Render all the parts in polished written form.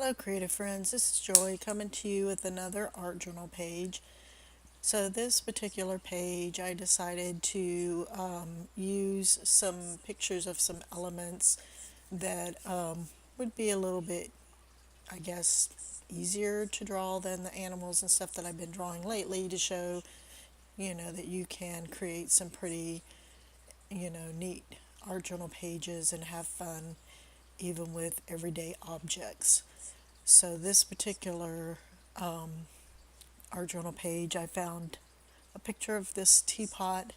Hello creative friends, this is Joy coming to you with another art journal page. So this particular page I decided to use some pictures of some elements that would be a little bit, I guess, easier to draw than the animals and stuff that I've been drawing lately to show, that you can create some pretty, neat art journal pages and have fun even with everyday objects. So this particular art journal page, I found a picture of this teapot,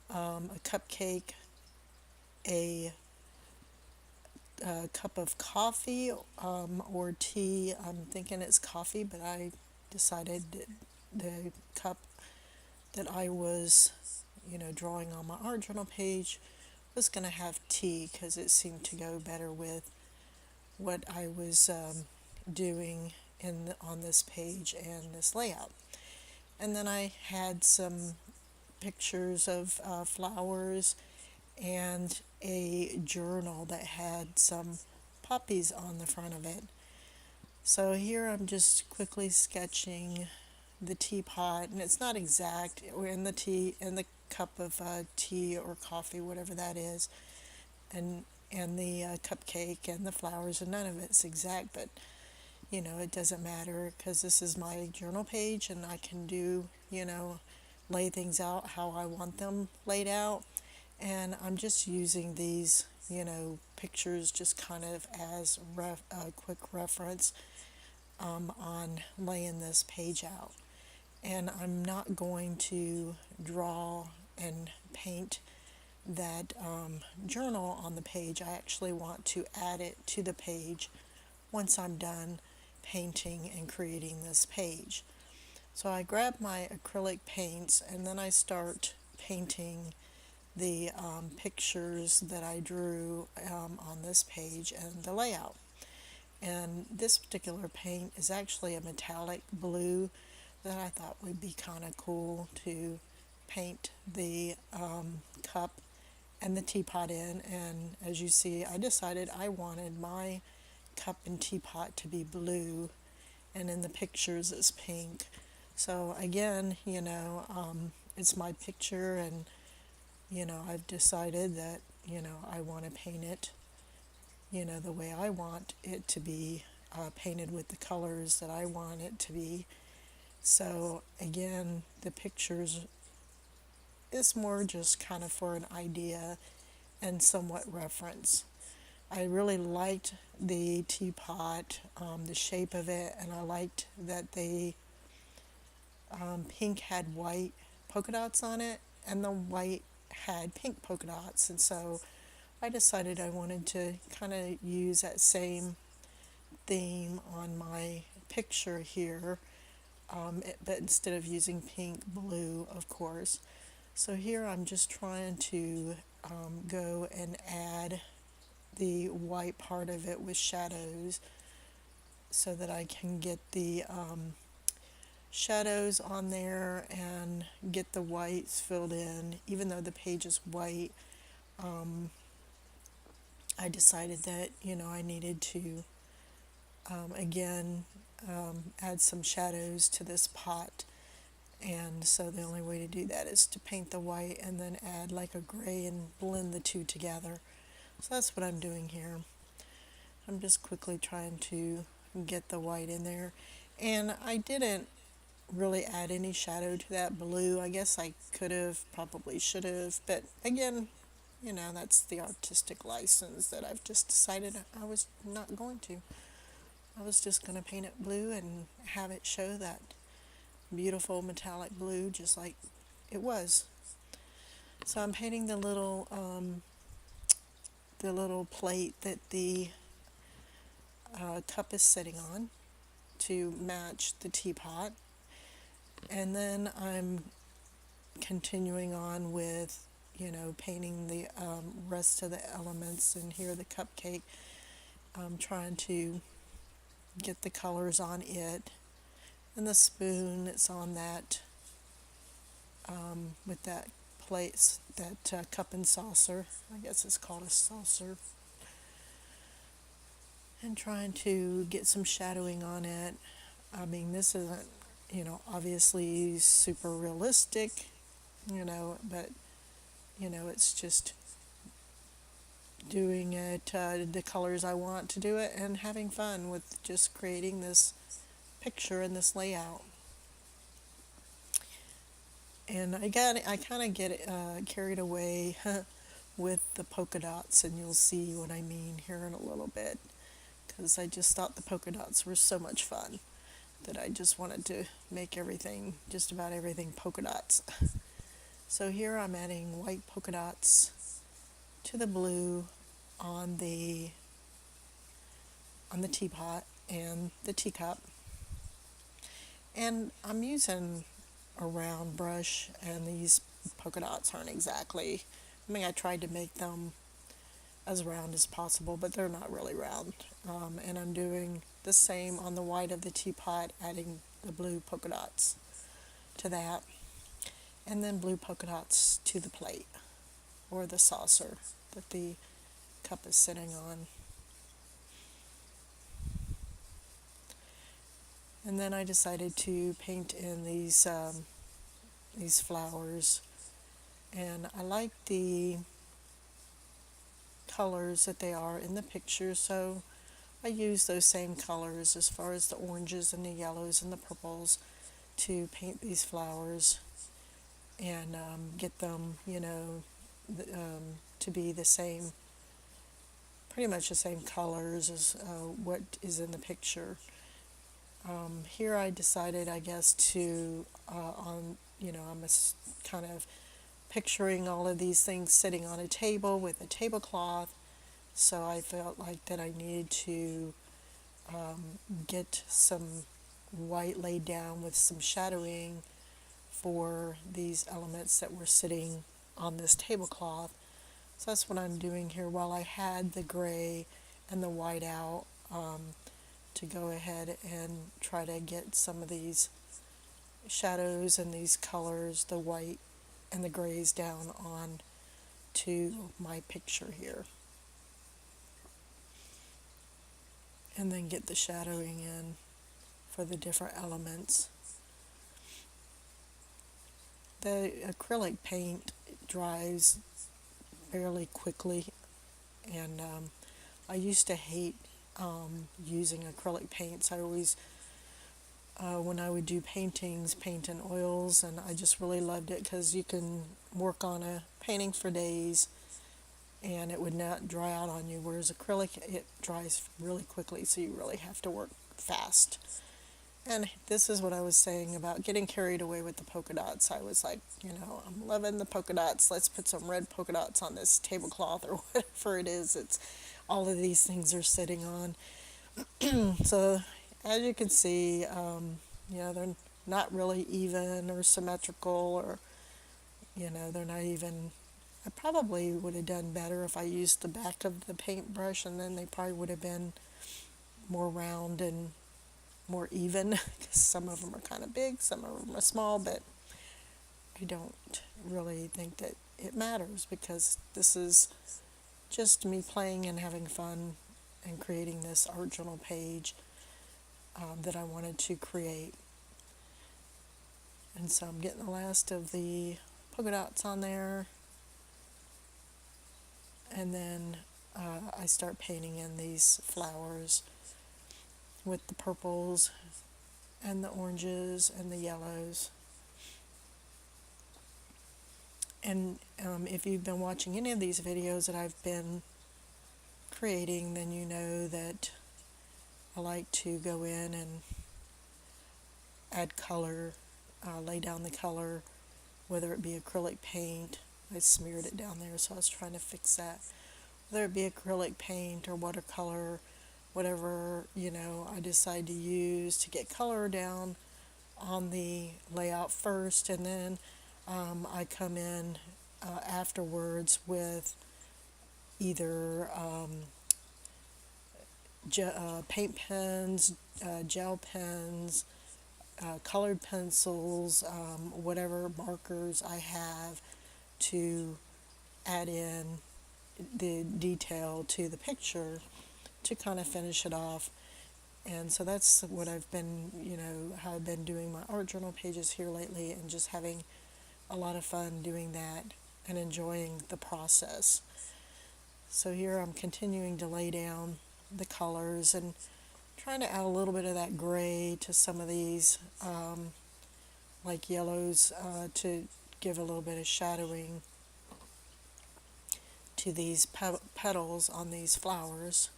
a cupcake, a, cup of coffee or tea. I'm thinking it's coffee, but I decided that the cup that I was, drawing on my art journal page was going to have tea because it seemed to go better with what I was doing on this page and this layout. And then I had some pictures of flowers and a journal that had some poppies on the front of it. So here I'm just quickly sketching the teapot, and it's not exact. We're in the cup of tea or coffee, whatever that is, and the cupcake and the flowers, and none of it's exact, but it doesn't matter because this is my journal page and I can do, lay things out how I want them laid out. And I'm just using these, pictures just kind of as a quick reference on laying this page out. And I'm not going to draw and paint that journal on the page. I actually want to add it to the page once I'm done painting and creating this page. So I grab my acrylic paints and then I start painting the pictures that I drew on this page and the layout. And this particular paint is actually a metallic blue that I thought would be kind of cool to paint the cup and the teapot in. And as you see, I decided I wanted my cup and teapot to be blue, and in the pictures it's pink. So again, it's my picture, and I've decided that I want to paint it the way I want it to be painted with the colors that I want it to be. So again, the pictures is more just kind of for an idea and somewhat reference. I really liked the teapot, the shape of it, and I liked that the pink had white polka dots on it and the white had pink polka dots. And so I decided I wanted to kind of use that same theme on my picture here, but instead of using pink, blue, of course. So here I'm just trying to go and add the white part of it with shadows so that I can get the shadows on there and get the whites filled in. Even though the page is white, I decided that I needed to again add some shadows to this pot. And so the only way to do that is to paint the white and then add like a gray and blend the two together. So that's what I'm doing here. I'm just quickly trying to get the white in there. And I didn't really add any shadow to that blue. I guess I could have, probably should have, but again, that's the artistic license that I've just decided I was not going to. I was just going to paint it blue and have it show that beautiful metallic blue just like it was. So I'm painting the little plate that the cup is sitting on to match the teapot, and then I'm continuing on with painting the rest of the elements. And here the cupcake, I'm trying to get the colors on it, and the spoon that's on that with that plate, that cup and saucer. I guess it's called a saucer. and trying to get some shadowing on it. I mean, this isn't, obviously super realistic, but, it's just doing it the colors I want to do it and having fun with just creating this picture and this layout. And I kind of get carried away with the polka dots, and you'll see what I mean here in a little bit, because I just thought the polka dots were so much fun that I just wanted to make everything, just about everything, polka dots. So here I'm adding white polka dots to the blue on the teapot and the teacup. And I'm using a round brush, and these polka dots aren't exactly, I mean, I tried to make them as round as possible, but they're not really round. And I'm doing the same on the white of the teapot, adding the blue polka dots to that, and then blue polka dots to the plate or the saucer that the cup is sitting on. And then I decided to paint in these flowers, and I like the colors that they are in the picture, so I use those same colors as far as the oranges and the yellows and the purples to paint these flowers and get them, to be the same, pretty much the same colors as what is in the picture. Here I decided, I guess, to, I'm kind of picturing all of these things sitting on a table with a tablecloth, so I felt like that I needed to get some white laid down with some shadowing for these elements that were sitting on this tablecloth. So that's what I'm doing here, while I had the gray and the white out, to go ahead and try to get some of these shadows and these colors, the white and the grays, down on to my picture here. And then get the shadowing in for the different elements. The acrylic paint dries fairly quickly, and I used to hate using acrylic paints. I always, when I would do paintings, paint in oils, and I just really loved it because you can work on a painting for days and it would not dry out on you, whereas acrylic, it dries really quickly, so you really have to work fast. And this is what I was saying about getting carried away with the polka dots. I was like, I'm loving the polka dots. Let's put some red polka dots on this tablecloth or whatever it is. It's all of these things are sitting on. So as you can see, they're not really even or symmetrical, or, they're not even. I probably would have done better if I used the back of the paintbrush, and then they probably would have been more round and more even, because some of them are kind of big, some of them are small, but I don't really think that it matters, because this is just me playing and having fun and creating this art journal page that I wanted to create. And so I'm getting the last of the polka dots on there, and then I start painting in these flowers with the purples and the oranges and the yellows. And if you've been watching any of these videos that I've been creating, then you know that I like to go in and add color, lay down the color, whether it be acrylic paint. I smeared it down there, so I was trying to fix that. Whether it be acrylic paint or watercolor, whatever, I decide to use to get color down on the layout first, and then I come in afterwards with either paint pens, gel pens, colored pencils, whatever markers I have, to add in the detail to the picture to kind of finish it off. And so that's what I've been, how I've been doing my art journal pages here lately, and just having a lot of fun doing that and enjoying the process. So here I'm continuing to lay down the colors and trying to add a little bit of that gray to some of these, like yellows, to give a little bit of shadowing to these petals on these flowers,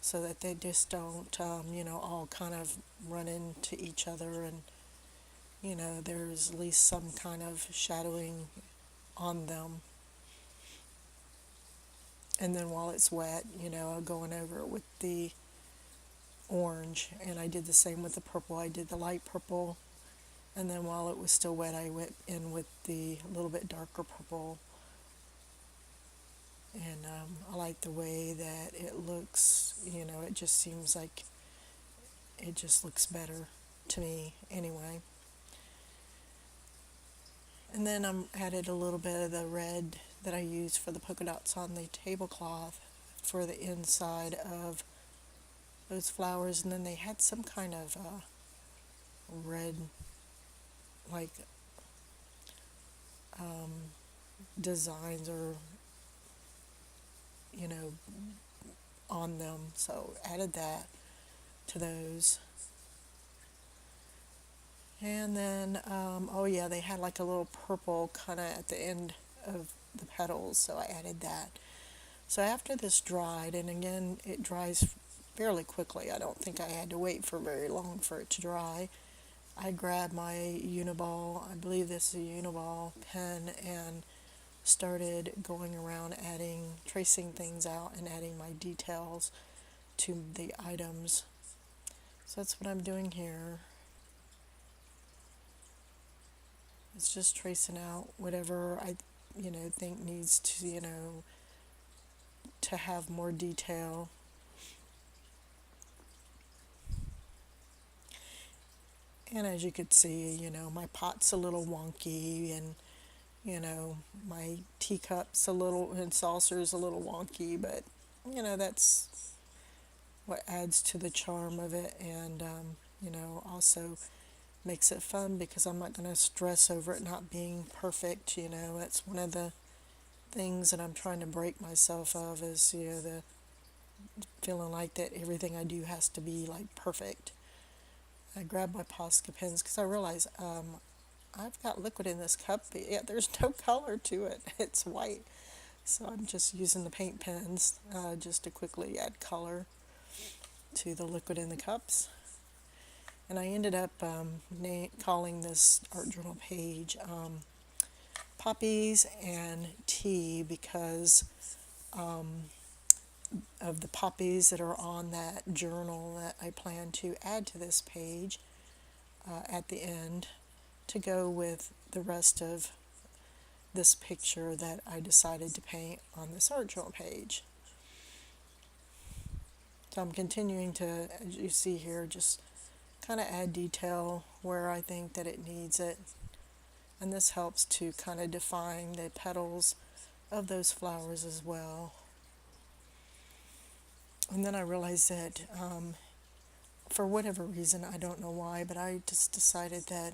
so that they just don't, all kind of run into each other, and, there's at least some kind of shadowing on them. And then while it's wet, going over it with the orange, and I did the same with the purple. I did the light purple, and then while it was still wet, I went in with the little bit darker purple. And I like the way that it looks. It just seems like it just looks better to me anyway. And then I added a little bit of the red that I used for the polka dots on the tablecloth for the inside of those flowers. And then they had some kind of red, like, designs, or, on them. So added that to those. And then, oh yeah, they had like a little purple kind of at the end of the petals, so I added that. So after this dried, and again, it dries fairly quickly. I don't think I had to wait for very long for it to dry. I grabbed my Uniball, I believe this is a Uniball pen, and started going around tracing things out and adding my details to the items. So that's what I'm doing here. It's just tracing out whatever I, think needs to, to have more detail. And as you could see, my pot's a little wonky, and, my teacup's and saucer's a little wonky, but, that's what adds to the charm of it, and, also makes it fun, because I'm not going to stress over it not being perfect. That's one of the things that I'm trying to break myself of, is, the feeling like that everything I do has to be like perfect. I grabbed my Posca pens because I realized I've got liquid in this cup, but yet there's no color to it. It's white. So I'm just using the paint pens just to quickly add color to the liquid in the cups. And I ended up calling this art journal page Poppies and Tea, because of the poppies that are on that journal that I plan to add to this page at the end, to go with the rest of this picture that I decided to paint on this art journal page. So I'm continuing to, as you see here, just kind of add detail where I think that it needs it. And this helps to kind of define the petals of those flowers as well. And then I realized that for whatever reason, I don't know why, but I just decided that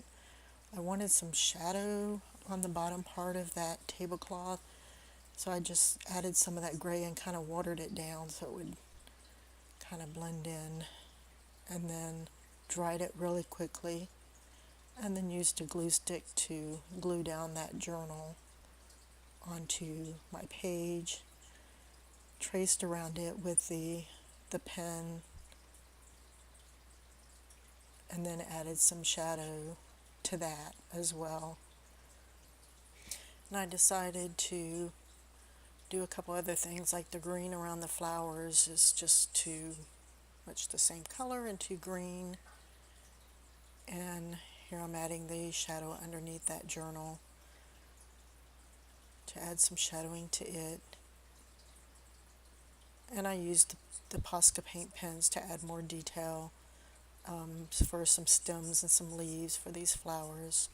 I wanted some shadow on the bottom part of that tablecloth. So I just added some of that gray and kind of watered it down so it would kind of blend in, and then dried it really quickly, and then used a glue stick to glue down that journal onto my page, traced around it with the pen, and then added some shadow to that as well. And I decided to do a couple other things, like the green around the flowers is just too much the same color and too green. And here I'm adding the shadow underneath that journal to add some shadowing to it. And I used the Posca paint pens to add more detail for some stems and some leaves for these flowers.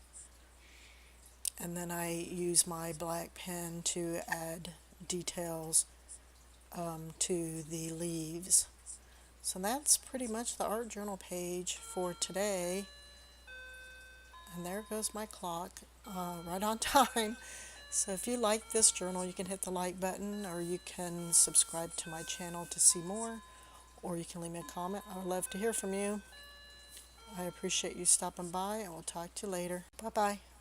And then I use my black pen to add details to the leaves. So that's pretty much the art journal page for today. And there goes my clock, right on time. So if you like this journal, you can hit the like button, or you can subscribe to my channel to see more, or you can leave me a comment. I would love to hear from you. I appreciate you stopping by, and we'll talk to you later. Bye-bye.